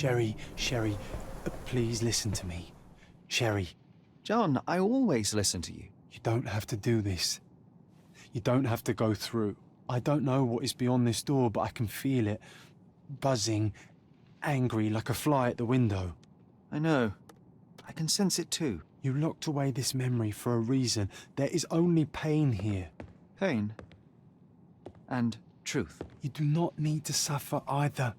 Sherry, please listen to me. Sherry, John, I always listen to you. you don't have to do this. You don't have to go through. I don't know what is beyond this door, but I can feel it. Buzzing, angry, like a fly at the window. I know. I can sense it too. You locked away this memory for a reason. There is only pain here. Pain. And truth. You do not need to suffer either.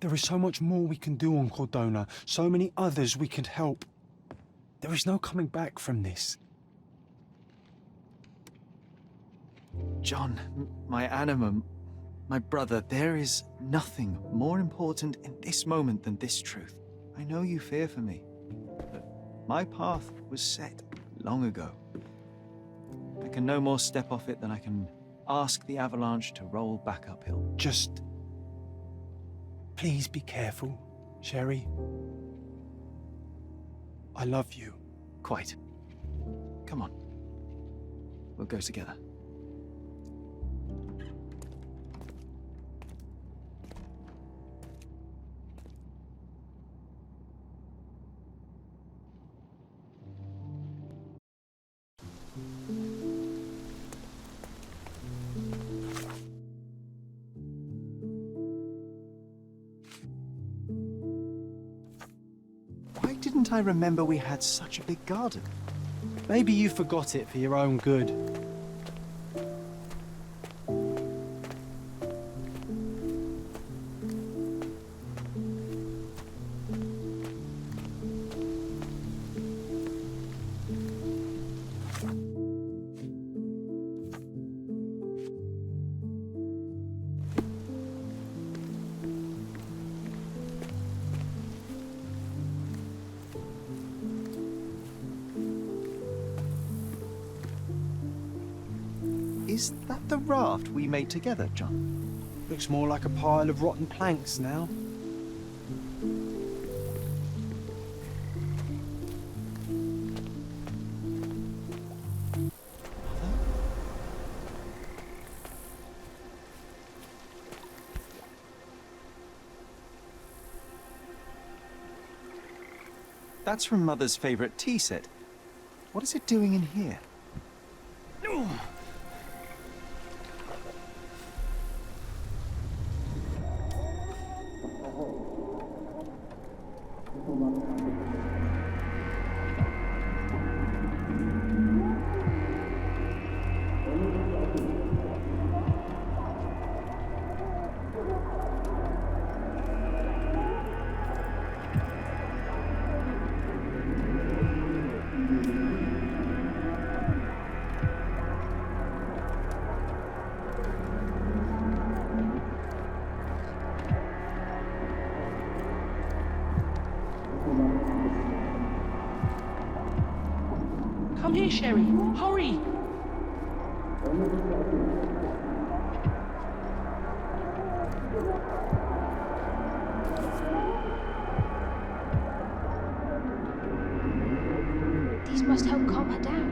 There is so much more we can do on Cordona, so many others we could help. There is no coming back from this. John, my anima, my brother, there is nothing more important in this moment than this truth. I know you fear for me, but my path was set long ago. I can no more step off it than I can ask the avalanche to roll back uphill. Just... please be careful, Sherry. I love you. Quite. Come on. We'll go together. Why didn't I remember we had such a big garden? Maybe you forgot it for your own good. Is that the raft we made together, John? Looks more like a pile of rotten planks now. That's from Mother's favorite tea set. What is it doing in here? Come here, Sherry. Hurry! These must help calm her down.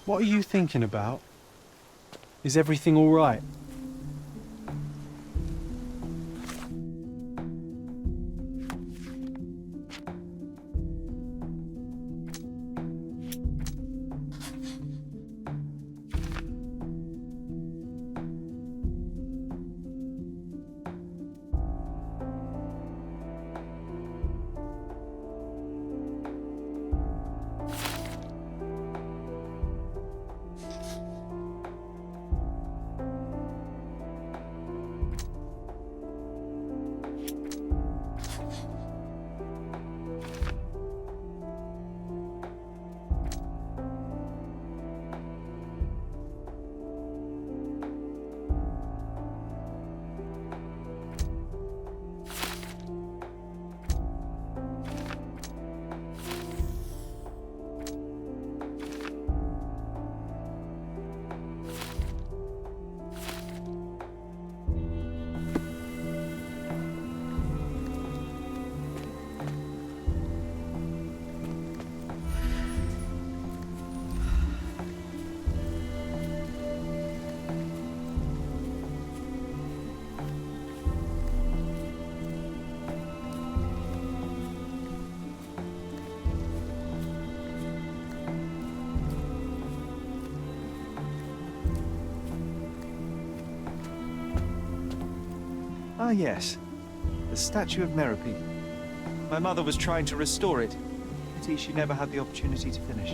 What are you thinking about? Is everything all right? Ah, yes. The statue of Merope. My mother was trying to restore it. Pity she never had the opportunity to finish.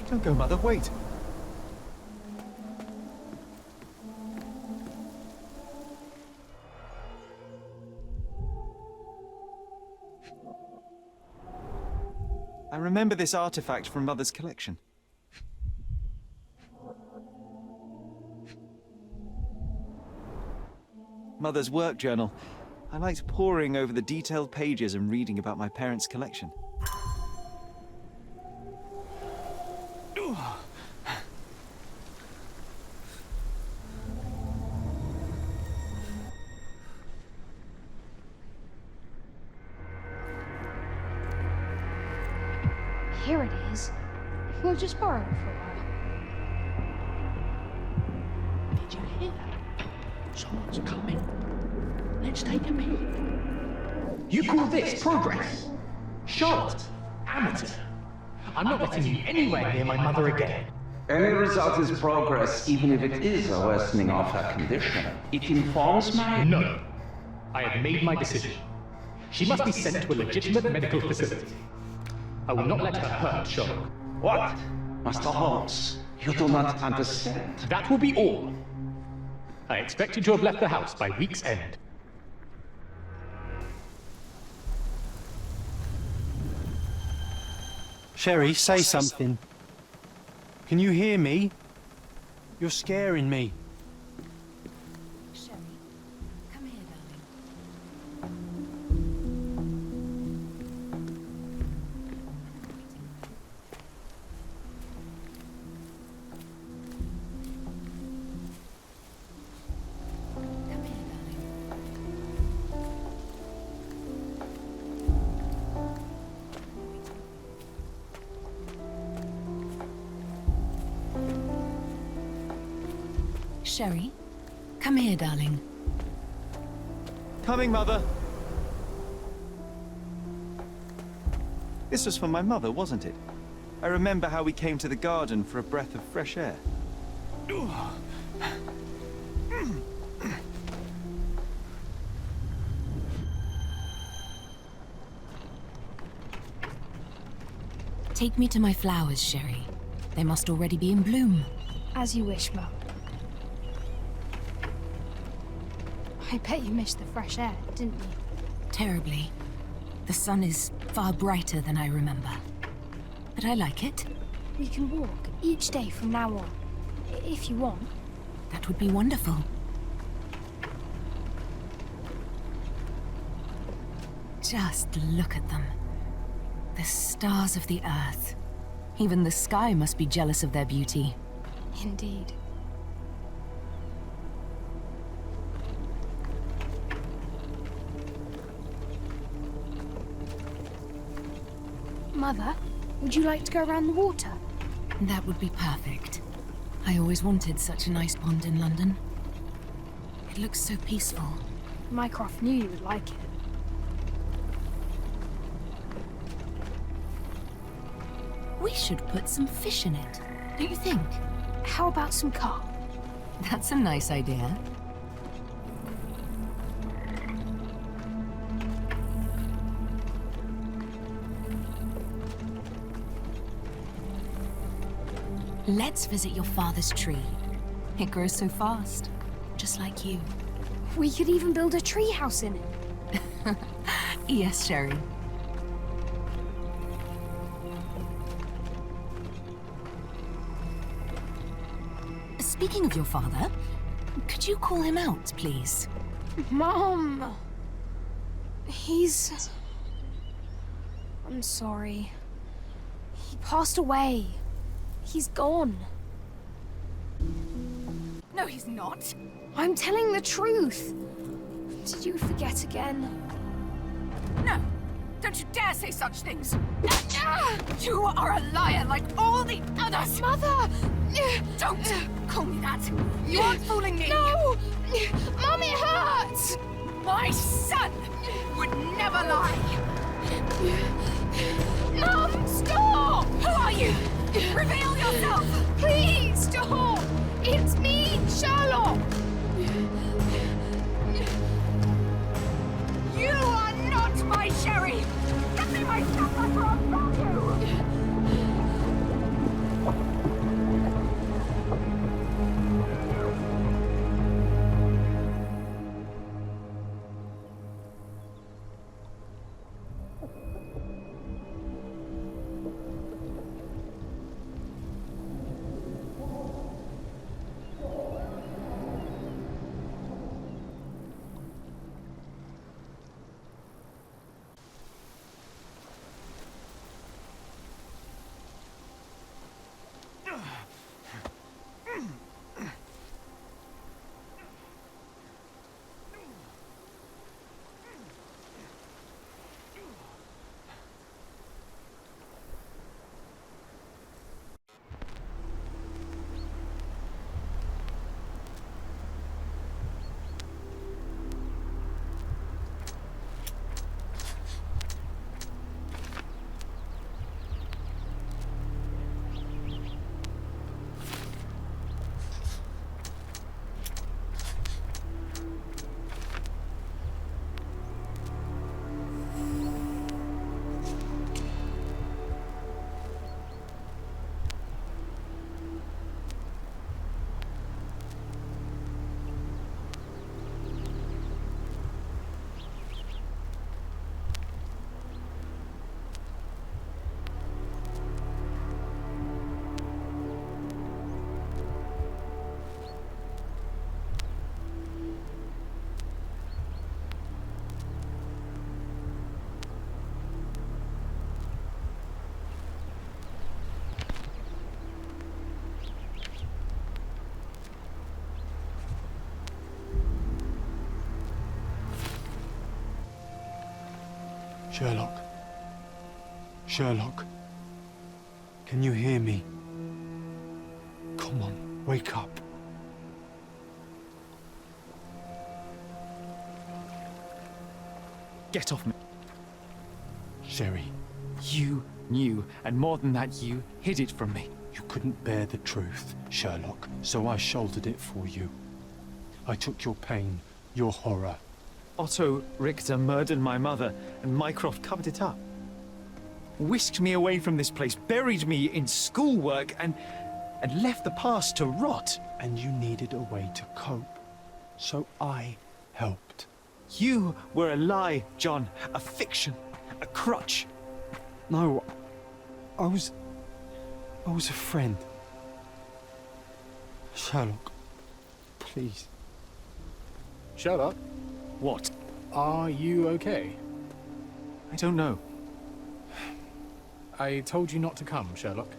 Don't go, Mother, wait! I remember this artifact from Mother's collection. Mother's work journal. I liked poring over the detailed pages and reading about my parents' collection. Here it is. We'll just borrow it for a while. Did you hear that? Someone's coming. Let's take a peek. You call this progress? Charlotte, amateur. I'm not letting you anywhere near my mother again. Any result is progress, even if it is a worsening of her condition. It informs my... No. I have made my decision. She must be sent to a legitimate medical facility. I will not let her hurt Charlotte. What? Master Holmes, you do not understand. That will be all. I expect you to have left the house by week's end. Sherry, say something. Can you hear me? You're scaring me. Sherry, come here, darling. Come here, darling. Sherry, come here, darling. Coming, Mother! This was for my mother, wasn't it? I remember how we came to the garden for a breath of fresh air. Take me to my flowers, Sherry. They must already be in bloom. As you wish, Mum. I bet you missed the fresh air, didn't you? Terribly. The sun is far brighter than I remember. But I like it. We can walk each day from now on, if you want. That would be wonderful. Just look at them. The stars of the earth. Even the sky must be jealous of their beauty. Indeed. Mother, would you like to go around the water? That would be perfect. I always wanted such a nice pond in London. It looks so peaceful. Mycroft knew you would like it. We should put some fish in it, don't you think? How about some carp? That's a nice idea. Let's visit your father's tree. It grows so fast, just like you. We could even build a tree house in it. Yes, Sherry. Speaking of your father, could you call him out, please? Mom! I'm sorry. He passed away. He's gone. No, he's not. I'm telling the truth. Did you forget again? No! Don't you dare say such things! You are a liar like all the others! Mother! Don't call me that! You aren't fooling me! No! Mom, it hurts! My son would never lie! Mom, stop! Who are you? Reveal yourself! Please, stop! It's me, Sherlock! You are not my Sherry! Give me my stuff or I'll stop you! Sherlock. Sherlock. Can you hear me? Come on, wake up. Get off me. Sherry, You knew, and more than that, you hid it from me. you couldn't bear the truth, Sherlock, so I shouldered it for you. I took your pain, your horror. Otto Richter murdered my mother, and Mycroft covered it up. Whisked me away from this place, buried me in schoolwork, and left the past to rot. And you needed a way to cope, so I helped. You were a lie, John, a fiction, a crutch. No, I was a friend. Sherlock, please. Sherlock, What? are you okay? I don't know. I told you not to come, Sherlock.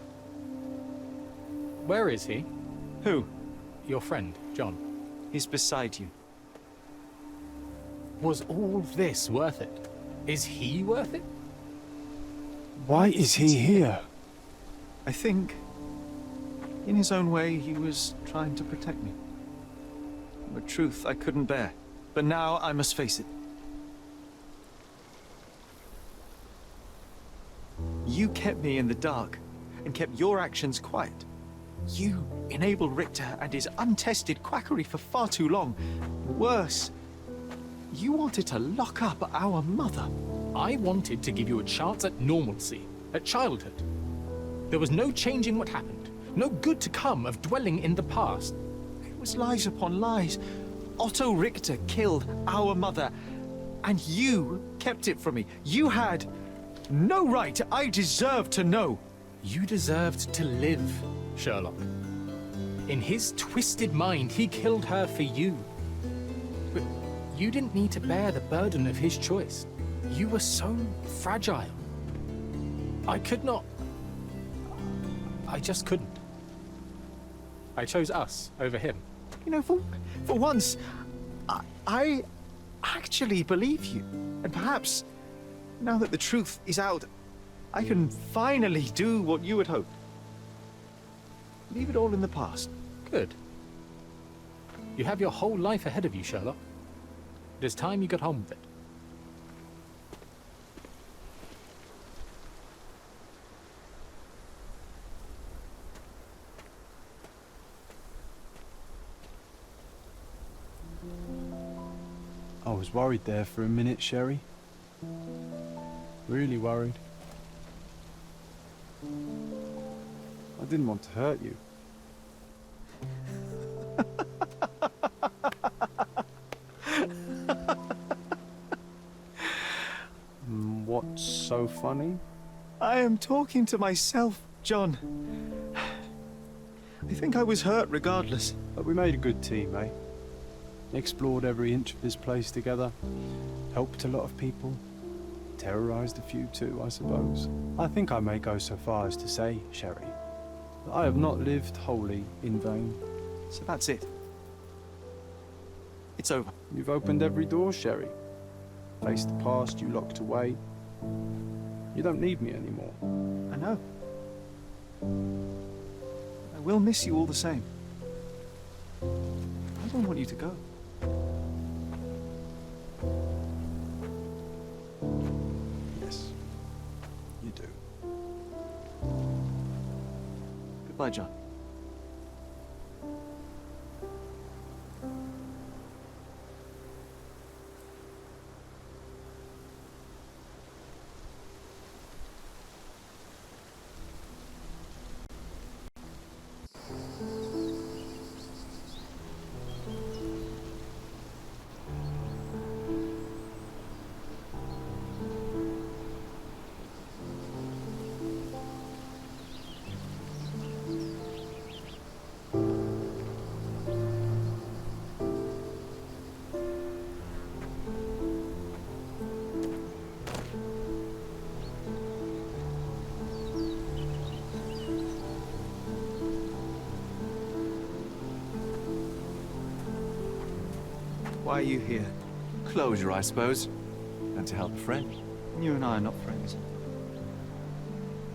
Where is he? Who? Your friend, John. He's beside you. Was all this worth it? Is he worth it? Why is he here? I think, in his own way, he was trying to protect me. A truth I couldn't bear. But now I must face it. You kept me in the dark, and kept your actions quiet. You enabled Richter and his untested quackery for far too long. Worse, you wanted to lock up our mother. I wanted to give you a chance at normalcy, at childhood. There was no changing what happened, no good to come of dwelling in the past. It was lies upon lies. Otto Richter killed our mother, and you kept it from me. You had no right. I deserve to know. You deserved to live, Sherlock. In his twisted mind, he killed her for you. But you didn't need to bear the burden of his choice. You were so fragile. I could not. I just couldn't. I chose us over him. You know, for once, I actually believe you. And perhaps, now that the truth is out, I can finally do what you had hoped. Leave it all in the past. Good. You have your whole life ahead of you, Sherlock. It is time you got on with it. I was worried there for a minute, Sherry. Really worried. I didn't want to hurt you. What's so funny? I am talking to myself, John. I think I was hurt regardless. But we made a good team, eh? Explored every inch of this place together. Helped a lot of people. Terrorized a few too, I suppose. I think I may go so far as to say, Sherry, that I have not lived wholly in vain. So that's it. It's over. You've opened every door, Sherry. Faced the past you locked away. You don't need me anymore. I know. I will miss you all the same. I don't want you to go. Yes, you do. Goodbye, John. Why are you here? Closure, I suppose. And to help a friend. You and I are not friends.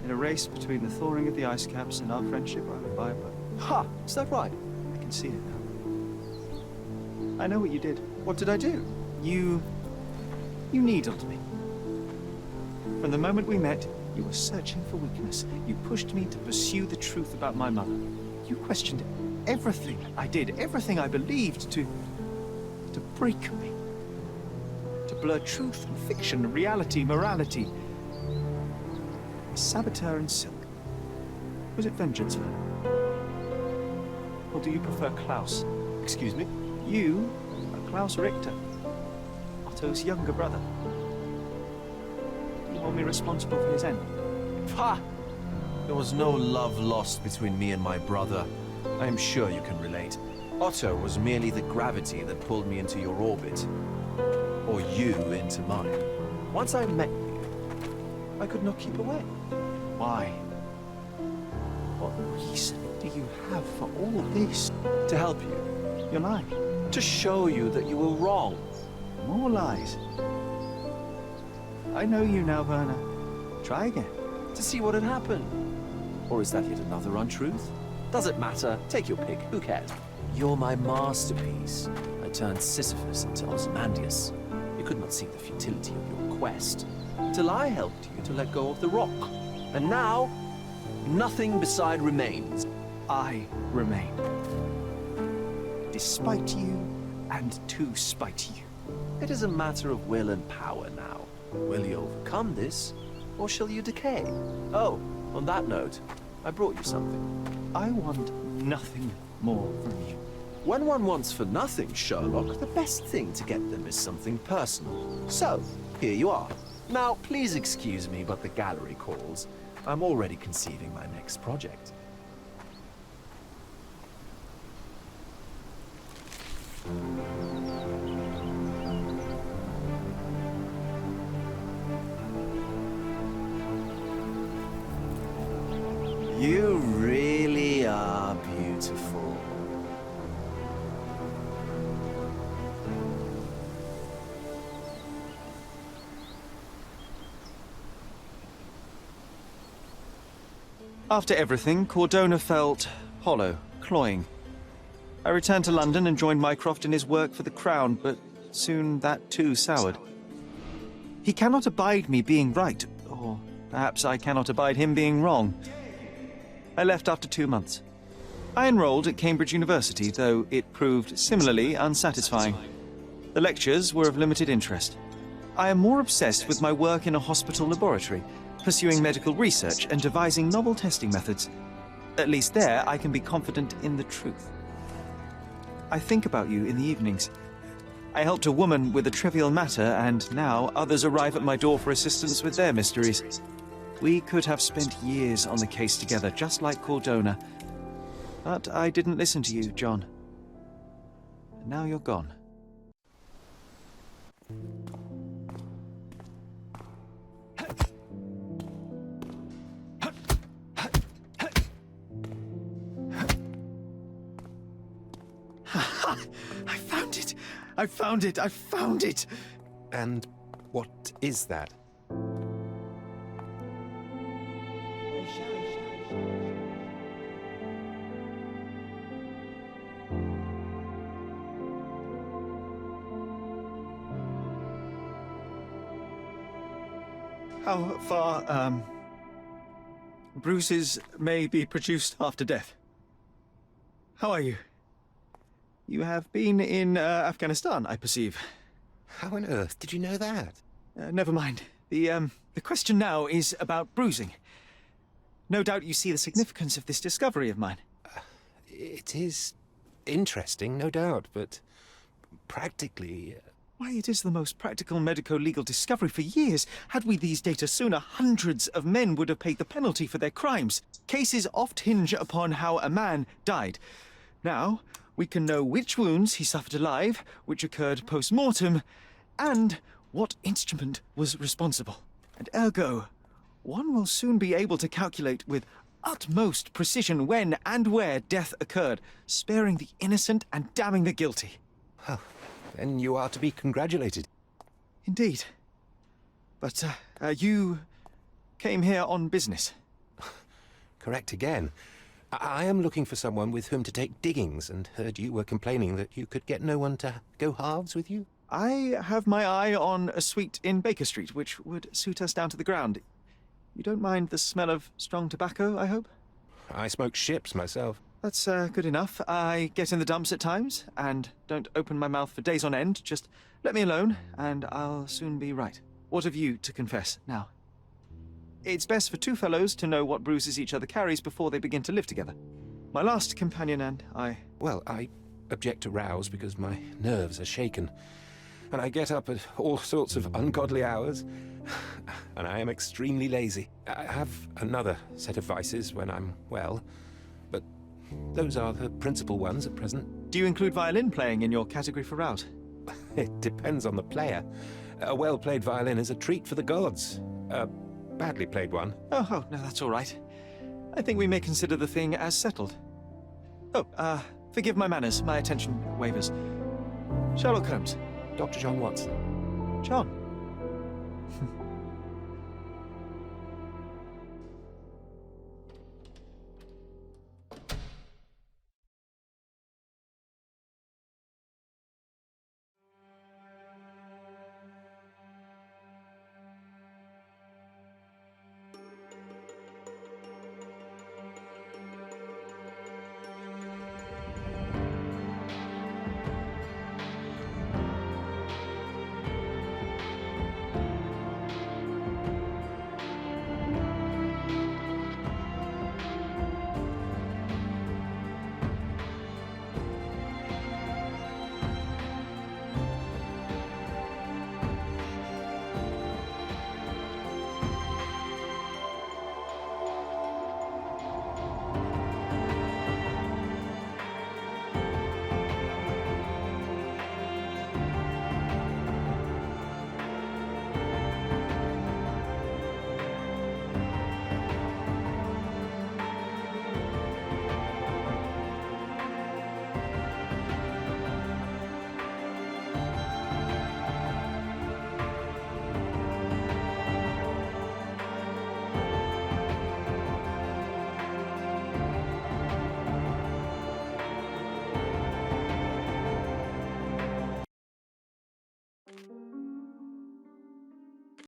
In a race between the thawing of the ice caps and our friendship, I would buy a boat. Ha! Is that right? I can see it now. I know what you did. What did I do? You needled me. From the moment we met, you were searching for weakness. You pushed me to pursue the truth about my mother. You questioned everything I did, everything I believed, to break me. To blur truth and fiction, reality, morality. A saboteur in silk. Was it vengeance, Werner? Or do you prefer Klaus? Excuse me? You are Klaus Richter, Otto's younger brother. You hold me responsible for his end. Ha! There was no love lost between me and my brother. I am sure you can relate. Otto was merely the gravity that pulled me into your orbit. Or you into mine. Once I met you, I could not keep away. Why? What reason do you have for all this? To help you. You're lying. To show you that you were wrong. More lies. I know you now, Werner. Try again. To see what had happened. Or is that yet another untruth? Does it matter? Take your pick. Who cares? You're my masterpiece. I turned Sisyphus into Ozymandias. You could not see the futility of your quest, till I helped you to let go of the rock. And now, nothing beside remains. I remain. Despite you, and to spite you. It is a matter of will and power now. Will you overcome this, or shall you decay? Oh, on that note, I brought you something. I want nothing more from you. When one wants for nothing, Sherlock, the best thing to get them is something personal. So, here you are. Now, please excuse me, but the gallery calls. I'm already conceiving my next project. After everything, Cordona felt hollow, cloying. I returned to London and joined Mycroft in his work for the Crown, but soon that too soured. He cannot abide me being right, or perhaps I cannot abide him being wrong. I left after 2 months. I enrolled at Cambridge University, though it proved similarly unsatisfying. The lectures were of limited interest. I am more obsessed with my work in a hospital laboratory, pursuing medical research and devising novel testing methods. At least there, I can be confident in the truth. I think about you in the evenings. I helped a woman with a trivial matter, and now others arrive at my door for assistance with their mysteries. We could have spent years on the case together, just like Cordona. But I didn't listen to you, John. And now you're gone. I found it! I found it! I found it! And what is that? How far, bruises may be produced after death. How are you? You have been in Afghanistan, I perceive. How on earth did you know that? Never mind. The question now is about bruising. No doubt you see the significance of this discovery of mine. It is interesting, no doubt, but practically... Why, it is the most practical medico-legal discovery for years. Had we these data sooner, hundreds of men would have paid the penalty for their crimes. Cases oft hinge upon how a man died. Now, we can know which wounds he suffered alive, which occurred post-mortem, and what instrument was responsible. And ergo, one will soon be able to calculate with utmost precision when and where death occurred, sparing the innocent and damning the guilty. Well, then you are to be congratulated. Indeed. But, you came here on business. Correct again. I am looking for someone with whom to take diggings, and heard you were complaining that you could get no one to go halves with you. I have my eye on a suite in Baker Street, which would suit us down to the ground. You don't mind the smell of strong tobacco, I hope? I smoke ships myself. That's good enough. I get in the dumps at times, and don't open my mouth for days on end. Just let me alone, and I'll soon be right. What have you to confess now? It's best for two fellows to know what bruises each other carries before they begin to live together. My last companion and I... Well, I object to rows because my nerves are shaken, and I get up at all sorts of ungodly hours, and I am extremely lazy. I have another set of vices when I'm well, but those are the principal ones at present. Do you include violin playing in your category for rout? It depends on the player. A well-played violin is a treat for the gods. A badly played one. Oh, no, that's all right. I think we may consider the thing as settled. Oh, forgive my manners. My attention wavers. Sherlock Holmes. Dr. John Watson. John.